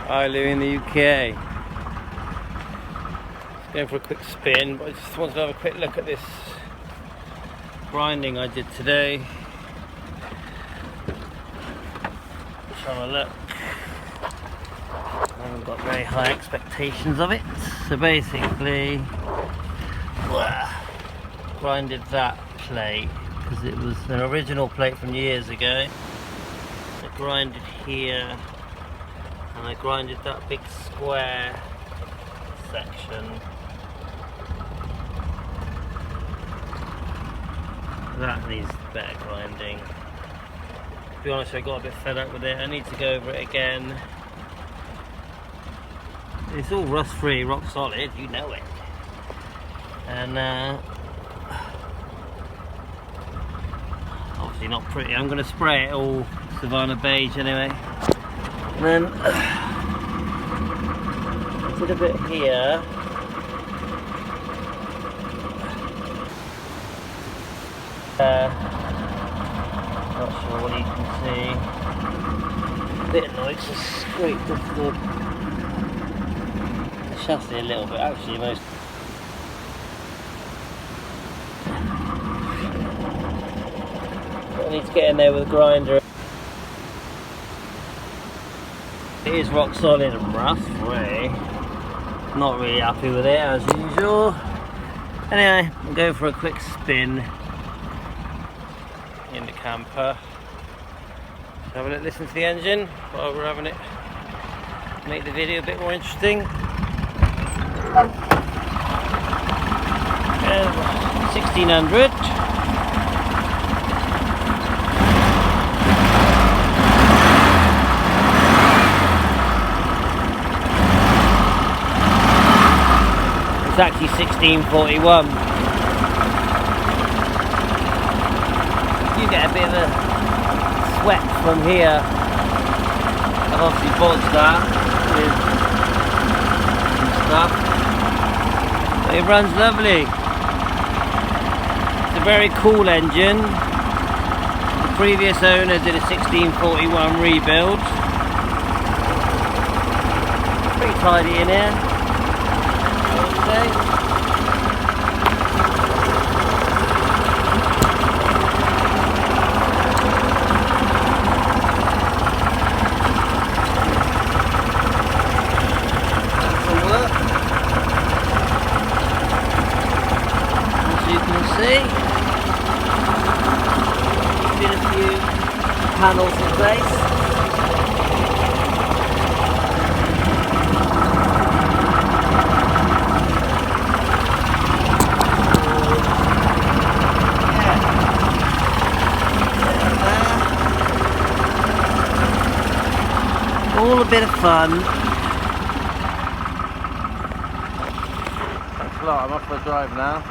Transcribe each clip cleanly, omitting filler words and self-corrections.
Isloo in the UK. Just going for a quick spin, but I just wanted to have a quick look at this grinding I did today. Just have a look. I haven't got very high expectations of it. So basically, grinded that plate because it was an original plate from years ago. I grinded here, and I grinded that big square section. That needs better grinding. To be honest, I got a bit fed up with it. I need to go over it again. It's all rust free, rock solid, you know it. And obviously not pretty. I'm going to spray it all Savannah beige anyway. And then I did a bit here. Not sure what you can see. A bit annoyed to scrape off the chassis a little bit. Actually, most. But I need to get in there with a grinder. It is rock solid and rust free. Not really happy with it as usual. Anyway, I'm going for a quick spin in the camper. Have a listen to the engine while we're having it. Make the video a bit more interesting. 1600. It's actually 1641. You get a bit of a sweat from here. I've obviously bodged that with some stuff, but it runs lovely. It's a very cool engine. The previous owner did a 1641 rebuild. Pretty tidy in here, I would say. Been a few panels in place. All a bit of fun. Thanks a lot, I'm off for a drive now.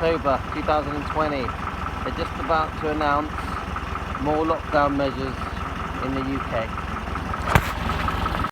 October 2020. They're just about to announce more lockdown measures in the UK.